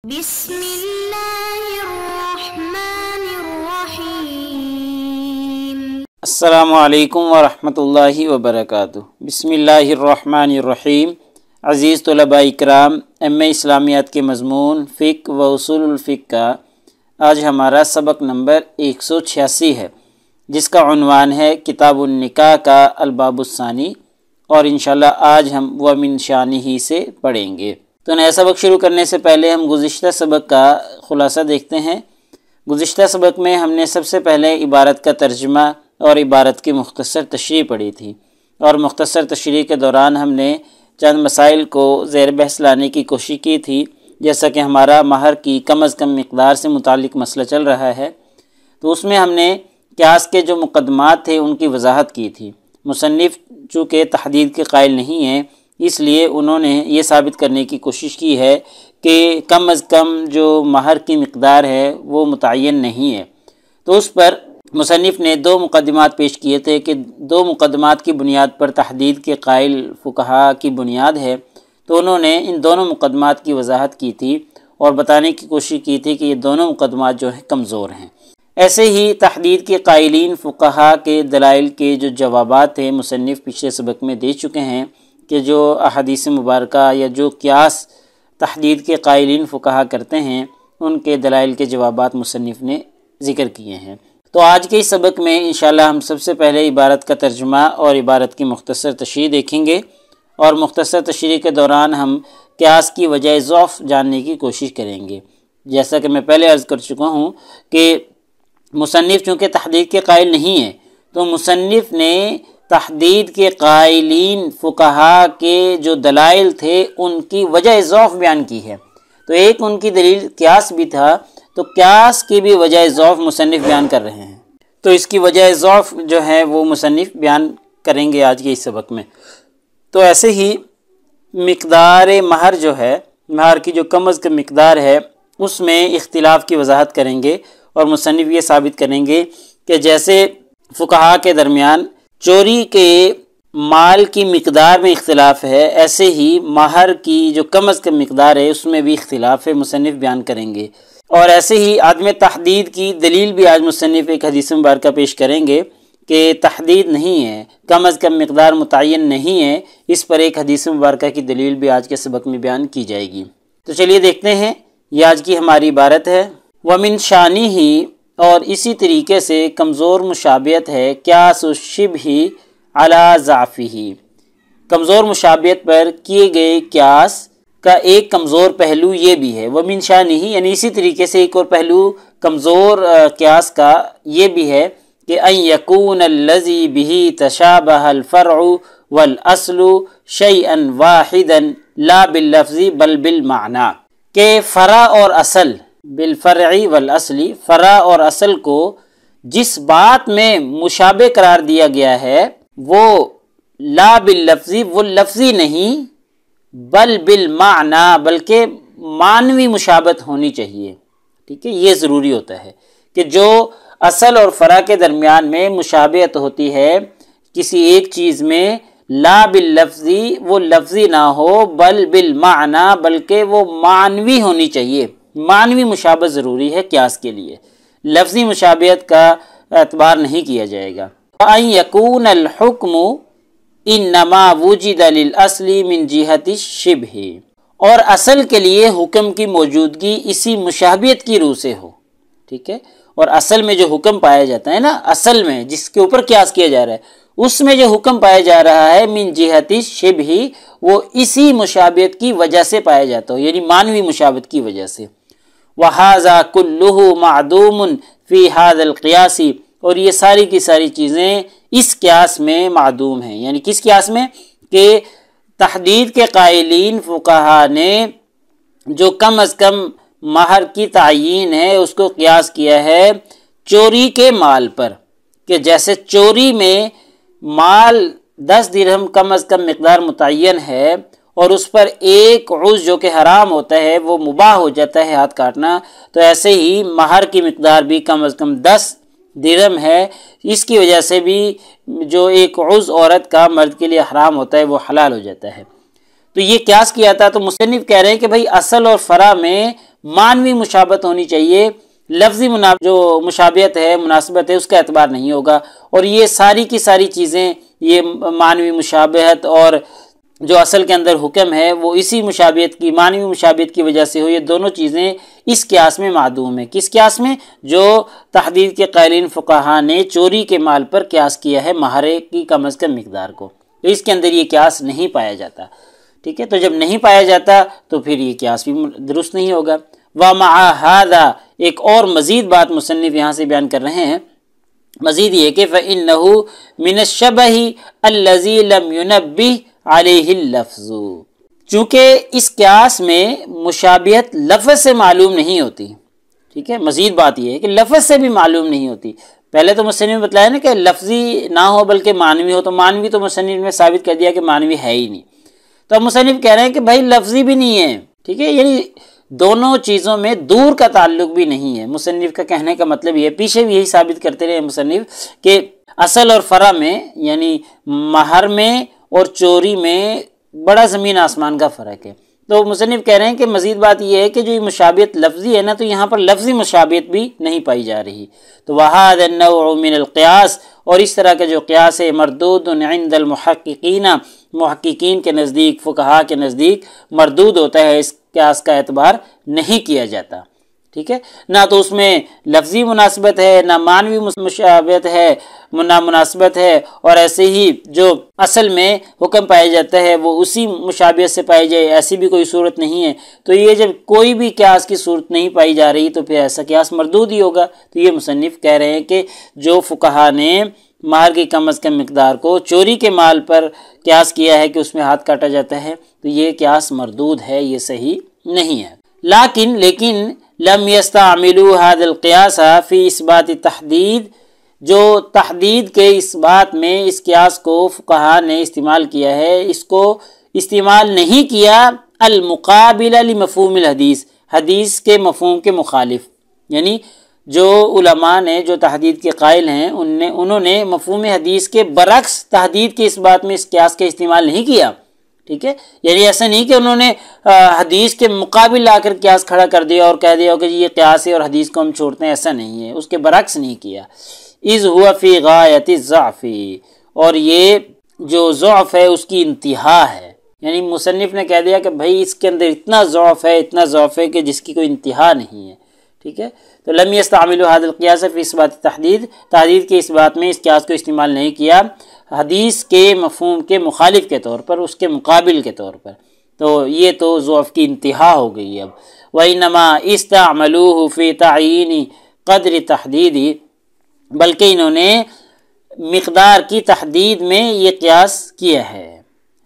بسم اللہ الرحمن الرحیم۔ السلام علیکم ورحمۃ اللہ وبرکاتہ۔ بسم اللہ الرحمن الرحیم۔ عزیز طلباء اکرام، اسلامیات کے مضمون فقہ و اصول الفقہ کا آج ہمارا سبق نمبر 186 ہے، جس کا عنوان ہے کتاب النکاح کا الباب الثانی، اور انشاءاللہ آج ہم ومن شانہ سے پڑھیں گے۔ تو نیا سبق شروع کرنے سے پہلے ہم گزشتہ سبق کا خلاصہ دیکھتے ہیں۔ گزشتہ سبق میں ہم نے سب سے پہلے عبارت کا ترجمہ اور عبارت کی مختصر تشریح پڑھی تھی، اور مختصر تشریح کے دوران ہم نے چند مسائل کو زیر بحث لانے کی کوشش کی تھی، جیسا کہ ہمارا مہر کی کم از کم مقدار سے متعلق مسئلہ چل رہا ہے، تو اس میں ہم نے قیاس کے جو مقدمات تھے ان کی وضاحت کی تھی۔ مصنف چونکہ تحدید کے قائل نہیں ہیں، اس لیے انہوں نے یہ ثابت کرنے کی کوشش کی ہے کہ کم از کم جو مہر کی مقدار ہے وہ متعین نہیں ہے۔ تو اس پر مصنف نے دو مقدمات پیش کیے تھے کہ دو مقدمات کی بنیاد پر تحدید کے قائل فقہا کی بنیاد ہے، تو انہوں نے ان دونوں مقدمات کی وضاحت کی تھی اور بتانے کی کوشش کی تھی کہ یہ دونوں مقدمات جو ہیں کمزور ہیں۔ ایسے ہی تحدید کے قائلین فقہا کے دلائل کے جو جوابات ہیں مصنف پچھلے سبق میں دے چکے ہیں، کہ جو احادیث مبارکہ یا جو قیاس تحدید کے قائلین فقہا کرتے ہیں ان کے دلائل کے جوابات مصنف نے ذکر کیے ہیں۔ تو آج کے اس سبق میں انشاءاللہ ہم سب سے پہلے عبارت کا ترجمہ اور عبارت کی مختصر تشریح دیکھیں گے، اور مختصر تشریح کے دوران ہم قیاس کی وجہ ضعف جاننے کی کوشش کریں گے۔ جیسا کہ میں پہلے عرض کر چکا ہوں کہ مصنف چونکہ تحدید کے قائل نہیں ہے، تو مصنف نے تحدید کے قائلین فقہا کے جو دلائل تھے ان کی وجہ ضعف بیان کی ہے۔ تو ایک ان کی دلیل قیاس بھی تھا، تو قیاس کی بھی وجہ ضعف مصنف بیان کر رہے ہیں، تو اس کی وجہ ضعف جو ہے وہ مصنف بیان کریں گے آج کے اس سبق میں۔ تو ایسے ہی مقدار مہر جو ہے، مہر کی جو کم از کم مقدار ہے اس میں اختلاف کی وضاحت کریں گے، اور مصنف یہ ثابت کریں گے کہ جیسے فقہا کے درمیان چوری کے مال کی مقدار میں اختلاف ہے، ایسے ہی مہر کی جو کم از کم مقدار ہے اس میں بھی اختلاف ہے، مصنف بیان کریں گے۔ اور ایسے ہی عدم تحدید کی دلیل بھی آج مصنف ایک حدیث مبارکہ پیش کریں گے کہ تحدید نہیں ہے، کم از کم مقدار متعین نہیں ہے، اس پر ایک حدیث مبارکہ کی دلیل بھی آج کے سبق میں بیان کی جائے گی۔ تو چلیے دیکھتے ہیں، یہ آج کی ہماری عبارت ہے وَمِن شَانِهِ، اور اسی طریقے سے کمزور مشابہت ہے قیاس الشبہ علی ضعفہ، کمزور مشابہت پر کیے گئے قیاس کا ایک کمزور پہلو یہ بھی ہے، وَمِن شَانِهِ یعنی اسی طریقے سے ایک اور پہلو کمزور قیاس کا یہ بھی ہے کہ أَن يَكُونَ الَّذِي بِهِ تَشَابَهَ الْفَرْعُ وَالْأَصْلُ شَيْئًا وَاحِدًا لَا بِاللَّفْظِ بَلْ بِالْمَعْنَى، کہ فرع اور اصل بالفرع والاصل، فرع اور اصل کو جس بات میں مشابہ قرار دیا گیا ہے وہ لا باللفظی، وہ لفظی نہیں، بل بالمعنی، بلکہ معنوی مشابہت ہونی چاہیے۔ ٹھیک ہے، یہ ضروری ہوتا ہے کہ جو اصل اور فرع کے درمیان میں مشابہت ہوتی ہے کسی ایک چیز میں، لا باللفظی وہ لفظی نہ ہو، بل بالمعنی بلکہ وہ معنوی ہونی چاہیے۔ معنوی مشابہت ضروری ہے قیاس کے لیے، لفظی مشابہت کا اعتبار نہیں کیا جائے گا۔ وَأَن يَكُونَ الْحُكْمُ إِنَّمَا وُجِدَ لِلْأَصْلِ مِنْ جِهَةِ الشِّبْهِ، اور اصل کے لیے حکم کی موجودگی اسی مشابہت کی روح سے ہو۔ ٹھیک ہے، اور اصل میں جو حکم پایا جاتا ہے نا، اصل میں جس کے اوپر قیاس کیا جا رہا ہے اس میں جو حکم پایا جا رہا ہے من جہت الشبہ، وہ اسی مشابہت کی وجہ سے پایا جاتا ہو، یعنی معنوی مشابہت کی وجہ سے۔ وَهَذَا كُلُّهُ مَعْدُومٌ فِي هَذَا الْقِيَاسِ، اور یہ ساری کی ساری چیزیں اس قیاس میں معدوم ہیں، یعنی کس قیاس میں؟ کہ تحدید کے قائلین فقہا نے جو کم از کم مہر کی تعیین ہے اس کو قیاس کیا ہے چوری کے مال پر، کہ جیسے چوری میں مال 10 درہم کم از کم مقدار متعین ہے، اور اس پر ایک عضو جو کہ حرام ہوتا ہے وہ مباح ہو جاتا ہے ہاتھ کاٹنا، تو ایسے ہی مہر کی مقدار بھی کم از کم 10 درہم ہے، اس کی وجہ سے بھی جو ایک عضو عورت کا مرد کے لیے حرام ہوتا ہے وہ حلال ہو جاتا ہے۔ تو یہ قیاس کیا تھا، تو مصنف کہہ رہے ہیں کہ بھائی اصل اور فرع میں معنوی مشابہت ہونی چاہیے، لفظی جو مشابہت ہے، مناسبت ہے، اس کا اعتبار نہیں ہوگا۔ اور یہ ساری کی ساری چیزیں، یہ معنوی مشابہت اور جو اصل کے اندر حکم ہے وہ اسی مشابہت کی، معنوی مشابہت کی وجہ سے ہو۔ یہ دونوں چیزیں اس قیاس میں معدوم ہیں۔ کس قیاس میں؟ جو تحدید کے قائلین فقہا نے چوری کے مال پر قیاس کیا ہے مہرے کی کم از کم مقدار کو، تو اس کے اندر یہ قیاس نہیں پایا جاتا، ٹھیک ہے؟ تو جب نہیں پایا جاتا تو پھر یہ قیاس بھی درست نہیں ہوگا۔ وَمَعَ هَذَا، ایک اور مزید بات مصنف یہاں سے بیان کر رہے ہیں، مزید یہ کہ فَإِنَّهُ مِنَ الشَّبَهِ الَّذِي لَمْ يُنَبِّهْ عَلَيْهِ اللَّفْظُ، چونکہ اس قیاس میں مشابہت لفظ سے معلوم نہیں ہوتی، ٹھیک ہے؟ مزید بات یہ ہے کہ لفظ سے بھی معلوم نہیں ہوتی۔ پہلے تو مصنف نے بتلایا نا کہ لفظی نہ ہو بلکہ معنوی ہو، تو معنوی تو مصنف نے ثابت کر دیا کہ معنوی ہے ہی نہیں۔ تو اب مصنف کہہ رہے ہیں کہ بھائی لفظی بھی نہیں ہے، ٹھیک ہے؟ یعنی دونوں چیزوں میں دور کا تعلق بھی نہیں ہے۔ مصنف کا کہنے کا مطلب یہ، پیچھے بھی یہی ثابت کرتے رہے مصنف کہ اصل اور فرع میں، یعنی مہر میں اور چوری میں بڑا زمین آسمان کا فرق ہے۔ تو مصنف کہہ رہے ہیں کہ مزید بات یہ ہے کہ جو یہ مشابہت لفظی ہے نا، تو یہاں پر لفظی مشابہت بھی نہیں پائی جا رہی۔ تو وَهَذَا النَّوْعُ مِنَ الْقِيَاسِ، اور اس طرح کا جو قیاس ہے، مردود عند المحققین، محققین کے نزدیک، فقہا کے نزدیک مردود ہوتا ہے، اس قیاس کا اعتبار نہیں کیا جاتا، ٹھیک ہے؟ نہ تو اس میں لفظی مناسبت ہے، نہ معنوی مشابہت ہے، نہ مناسبت ہے، اور ایسے ہی جو اصل میں حکم پایا جاتا ہے وہ اسی مشابہت سے پائی جائے، ایسی بھی کوئی صورت نہیں ہے۔ تو یہ جب کوئی بھی قیاس کی صورت نہیں پائی جا رہی تو پھر ایسا قیاس مردود ہی ہوگا۔ تو یہ مصنف کہہ رہے ہیں کہ جو فقہا نے مہر کی کم از کم مقدار کو چوری کے مال پر قیاس کیا ہے کہ اس میں ہاتھ کاٹا جاتا ہے، تو یہ قیاس مردود ہے، یہ صحیح نہیں ہے۔ لیکن لم يستعملوا هذا القياس في اثبات التحدید، جو تحدید کے اس بات میں اس قیاس کو فقہا نے استعمال کیا ہے، اس کو استعمال نہیں کیا المقابل لمفہوم الحدیث، حدیث کے مفہوم کے مخالف۔ یعنی جو علماء نے، جو تحدید کے قائل ہیں، انہوں نے مفہوم حدیث کے برعکس تحدید کے اس بات میں اس قیاس کا استعمال نہیں کیا، ٹھیک ہے؟ یعنی ایسا نہیں کہ انہوں نے حدیث کے مقابل لا کر قیاس کھڑا کر دیا اور کہہ دیا کہ یہ قیاس ہے اور حدیث کو ہم چھوڑتے ہیں، ایسا نہیں ہے، اس کے برعکس نہیں کیا۔ اذ هو فی غایت الضعف، اور یہ جو ضعف ہے اس کی انتہا ہے، یعنی مصنف نے کہہ دیا کہ بھائی اس کے اندر اتنا ضعف ہے کہ جس کی کوئی انتہا نہیں ہے، ٹھیک ہے؟ تو لم يستعملوا هذا القياس في اثبات التحدید، تحدید کے اس بات میں اس قیاس کو استعمال نہیں کیا حدیث کے مفہوم کے مخالف کے طور پر، اس کے مقابل کے طور پر۔ تو یہ تو ضعف کی انتہا ہو گئی اب۔ وَإِنَّمَا اسْتَعْمَلُوهُ فِي تَعْيِينِ قَدْرِ تَحْدِيدِ، بلکہ انہوں نے مقدار کی تحدید میں یہ قیاس کیا ہے،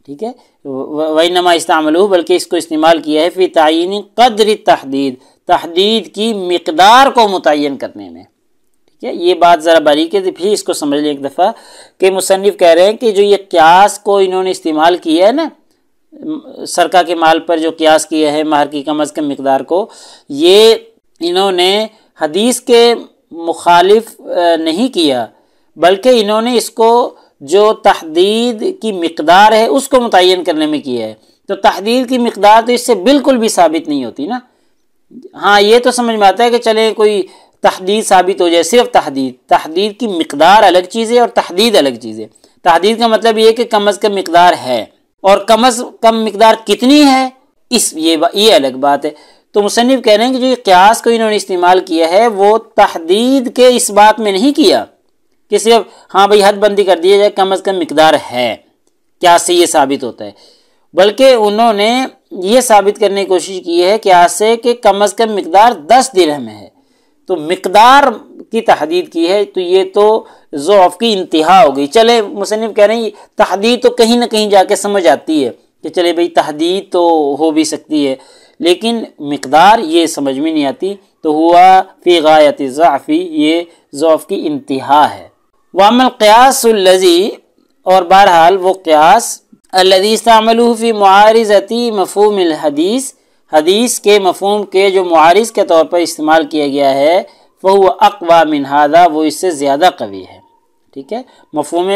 ٹھیک ہے؟ وَإِنَّمَا اسْتَعْمَلُوهُ، بلکہ اس کو استعمال کیا ہے فی تعیین قدر تحدید، تحدید کی مقدار کو متعین کرنے میں، ٹھیک ہے؟ یہ بات ذرا باریک ہے، پھر اس کو سمجھ لیں ایک دفعہ کہ مصنف کہہ رہے ہیں کہ جو یہ قیاس کو انہوں نے استعمال کیا ہے نا، سرقہ کے مال پر جو قیاس کیا ہے مہر کی کم از کم مقدار کو، یہ انہوں نے حدیث کے مخالف نہیں کیا، بلکہ انہوں نے اس کو جو تحدید کی مقدار ہے اس کو متعین کرنے میں کیا ہے۔ تو تحدید کی مقدار تو اس سے بالکل بھی ثابت نہیں ہوتی نا۔ ہاں یہ تو سمجھ میں آتا ہے کہ چلے کوئی تحدید ثابت ہو جائے، صرف تحدید کی مقدار الگ چیز ہے اور تحدید الگ چیز ہے۔ تحدید کا مطلب یہ ہے کہ کم از کم مقدار ہے، اور کم از کم مقدار کتنی ہے یہ الگ بات ہے۔ تو مصنف کہہ رہے ہیں کہ جو یہ قیاس کو انہوں نے استعمال کیا ہے وہ تحدید کے اس بات میں نہیں کیا کہ صرف ہاں بھائی حد بندی کر دیا جائے کم از کم مقدار ہے، قیاس سے یہ ثابت ہوتا ہے، بلکہ انہوں نے یہ ثابت کرنے کی کوشش کی ہے قیاس سے کہ کم از کم مقدار 10 درہم ہے، تو مقدار کی تحدید کی ہے، تو یہ تو ضعف کی انتہا ہو گئی۔ چلے مصنف کہہ رہے ہیں تحدید تو کہیں نہ کہیں جا کے سمجھ آتی ہے کہ چلے بھائی تحدید تو ہو بھی سکتی ہے، لیکن مقدار یہ سمجھ میں نہیں آتی، تو ہوا فی غایت الضعف، یہ ضعف کی انتہا ہے۔ وَأَمَّا الْقِيَاسُ الَّذِي، اور بہرحال وہ قیاس الَّذِي اسْتَعْمَلُوهُ فِي مُعَارِضَةِ مَفْهُومِ الْحَدِيثِ، حدیث کے مفہوم کے جو معارض کے طور پر استعمال کیا گیا ہے، فَهُوَ أَقْوَى مِنْ هَذَا، وہ اس سے زیادہ قوی ہے، ٹھیک ہے؟ مفہوم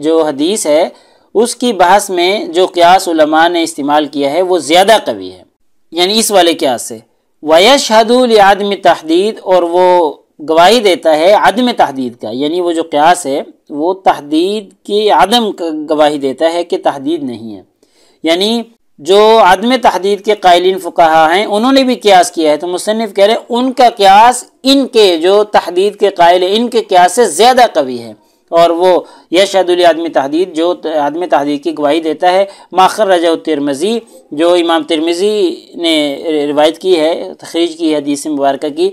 جو حدیث ہے اس کی بحث میں جو قیاس علماء نے استعمال کیا ہے وہ زیادہ قوی ہے، یعنی اس والے قیاس سے وَيَشْهَدُ لِعَدْمِ تحدید، اور وہ گواہی دیتا ہے عدم تحدید کا، یعنی وہ جو قیاس ہے وہ تحدید کی عدم گواہی دیتا ہے کہ تحدید نہیں ہے. یعنی جو عدم تحدید کے قائلین فقہا ہیں انہوں نے بھی قیاس کیا ہے، تو مصنف کہہ رہے ہیں ان کا قیاس ان کے جو تحدید کے قائل ہیں ان کے قیاس سے زیادہ قوی ہے، اور وہ یشہد لعدم تحدید جو عدم تحدید کی گواہی دیتا ہے. ما خرجہ الترمذی، جو امام ترمذی نے روایت کی ہے، تخریج کی ہے حدیث مبارکہ کی،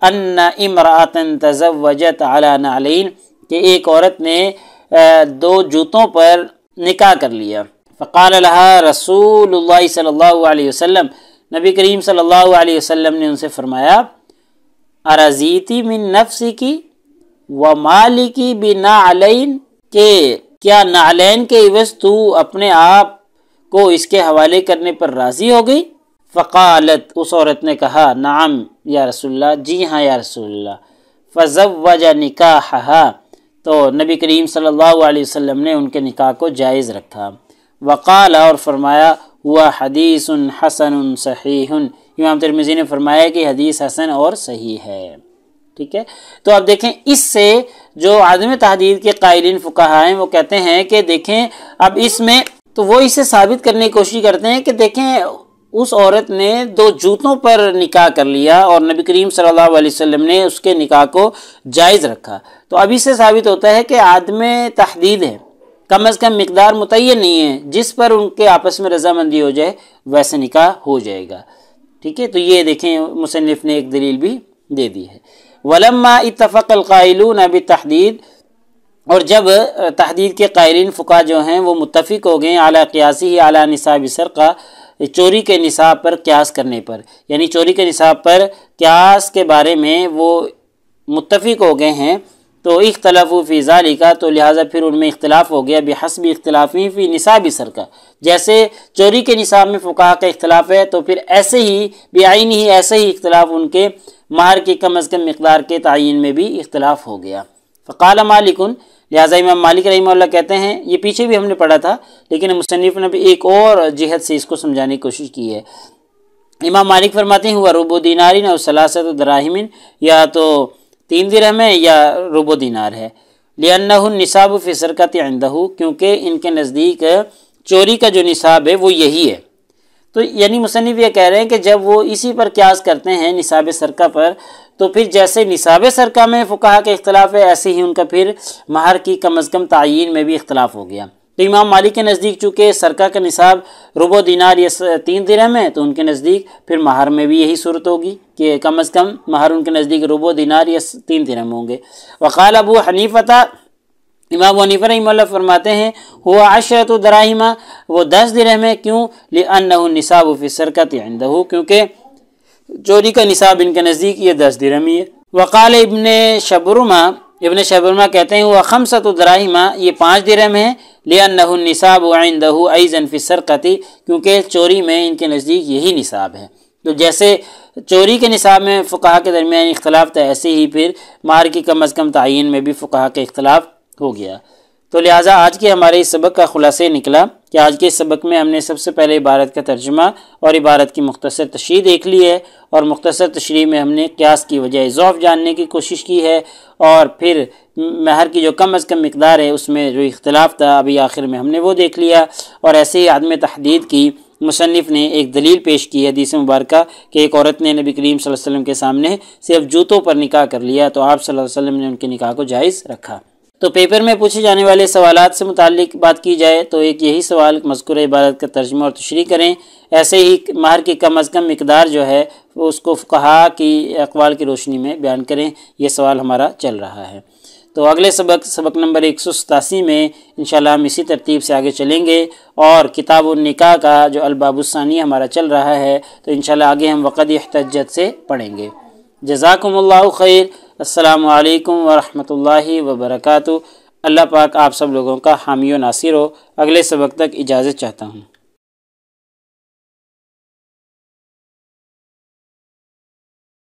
ان امرأۃ تزوجت علی نعلین، کہ ایک عورت نے 2 جوتوں پر نکاح کر لیا. فقال لها رسول اللہ صلی اللہ علیہ وسلم، نبی کریم صلی اللہ علیہ وسلم نے ان سے فرمایا، ارضیتی من نفسکی ومالکی بنعلین، کہ کیا نعلین کے عوض تو اپنے آپ کو اس کے حوالے کرنے پر راضی ہو گئی؟ فقالت، اس عورت نے کہا، نعم یا رسول اللہ، جی ہاں یا رسول اللہ. فزوج نکاحها، تو نبی کریم صلی اللہ علیہ وسلم نے ان کے نکاح کو جائز رکھا. وقال، اور فرمایا، ہوا حدیث حسن صحیح، امام ترمذی نے فرمایا کہ حدیث حسن اور صحیح ہے. ٹھیک ہے، تو اب دیکھیں اس سے جو عدم تحدید کے قائلین فقہا ہیں وہ کہتے ہیں کہ دیکھیں اب اس میں تو وہ اسے ثابت کرنے کی کوشش کرتے ہیں کہ دیکھیں اس عورت نے 2 جوتوں پر نکاح کر لیا اور نبی کریم صلی اللہ علیہ وسلم نے اس کے نکاح کو جائز رکھا، تو اب اس سے ثابت ہوتا ہے کہ عدم تحدید ہے، کم از کم مقدار متعین نہیں ہے، جس پر ان کے آپس میں رضامندی ہو جائے ویسے نکاح ہو جائے گا. ٹھیک ہے، تو یہ دیکھیں مصنف نے ایک دلیل بھی دے دی ہے. ولما اتفق القائلون بالتحدید، اور جب تحدید کے قائلین فقہا جو ہیں وہ متفق ہو گئے علی قیاسی علی نصاب سرقہ، چوری کے نصاب پر قیاس کرنے پر، یعنی چوری کے نصاب پر قیاس کے بارے میں وہ متفق ہو گئے ہیں، تو اختلافو فی ذالک، تو لہٰذا پھر ان میں اختلاف ہو گیا بحسب اختلافی فی نصاب سرقہ، جیسے چوری کے نصاب میں فقہا کا اختلاف ہے تو پھر ایسے ہی بعین ہی ایسے ہی اختلاف ان کے مہر کی کم از کم مقدار کے تعین میں بھی اختلاف ہو گیا. فقال مالک، لہٰذا امام مالک رحمہ اللہ کہتے ہیں، یہ پیچھے بھی ہم نے پڑھا تھا لیکن مصنف نے بھی ایک اور جہت سے اس کو سمجھانے کی کوشش کی ہے. امام مالک فرماتے ہیں، ہوا ربع دینار او ثلاثۃ دراہم، یا تو 3 درہم ہے یا ربع دینار ہے. لأنہ النصاب فی السرقۃ عندہ، کیونکہ ان کے نزدیک چوری کا جو نصاب ہے وہ یہی ہے. تو یعنی مصنف یہ کہہ رہے ہیں کہ جب وہ اسی پر قیاس کرتے ہیں نصاب سرقہ پر، تو پھر جیسے نصاب سرقہ میں فقہا کے اختلاف ہے ایسے ہی ان کا پھر مہر کی کم از کم تعین میں بھی اختلاف ہو گیا. تو امام مالک کے نزدیک چونکہ سرقہ کا نصاب ربع دینار یا 3 درہم ہے، تو ان کے نزدیک پھر مہر میں بھی یہی صورت ہوگی کہ کم از کم مہر ان کے نزدیک ربع دینار یا 3 درہم ہوں گے. وقال ابو حنیفہ، امام حنیفہ رحمہ اللہ فرماتے ہیں، ہوا 10 دراہم، وہ 10 درہم ہے. کیوں؟ لأنہ النصاب فی السرقۃ عندہ، کیونکہ چوری کا نصاب ان کے نزدیک یہ 10 درہم ہی ہے. وقال ابن شبرمہ کہتے ہیں، وہ 5 دراہم، یہ 5 درہم ہے. لأنہ النصاب عندہ ایضا فی السرقۃ، کیونکہ چوری میں ان کے نزدیک یہی نصاب ہے. تو جیسے چوری کے نصاب میں فقہا کے درمیان اختلاف تھا ایسے ہی پھر مہر کی کم از کم تعین میں بھی فقہا کے اختلاف ہو گیا. تو لہٰذا آج کے ہمارے اس سبق کا خلاصہ نکلا کہ آج کے اس سبق میں ہم نے سب سے پہلے عبارت کا ترجمہ اور عبارت کی مختصر تشریح دیکھ لی ہے، اور مختصر تشریح میں ہم نے قیاس کی وجہ ضعف جاننے کی کوشش کی ہے، اور پھر مہر کی جو کم از کم مقدار ہے اس میں جو اختلاف تھا ابھی آخر میں ہم نے وہ دیکھ لیا. اور ایسے ہی عدم تحدید کی مصنف نے ایک دلیل پیش کی ہے حدیث مبارکہ کہ ایک عورت نے نبی کریم صلی اللہ علیہ وسلم کے سامنے صرف جوتوں پر نکاح کر لیا تو آپ صلی اللہ علیہ وسلم نے ان کے نکاح کو جائز رکھا. تو پیپر میں پوچھے جانے والے سوالات سے متعلق بات کی جائے تو ایک یہی سوال مذکورہ عبارت کا ترجمہ اور تشریح کریں. ایسے ہی مہر کی کم از کم مقدار جو ہے وہ اس کو فقہا کی اقوال کی روشنی میں بیان کریں. یہ سوال ہمارا چل رہا ہے. تو اگلے سبق نمبر 187 میں انشاءاللہ ہم اسی ترتیب سے آگے چلیں گے، اور کتاب النکاح کا جو الباب الثانی ہمارا چل رہا ہے تو انشاءاللہ آگے ہم وقد احتجت سے پڑھیں گے. جزاکم اللہ خیر. السلام علیکم ورحمۃ اللہ وبرکاتہ. اللہ پاک آپ سب لوگوں کا حامی و ناصر ہو. اگلے سبق تک اجازت چاہتا ہوں.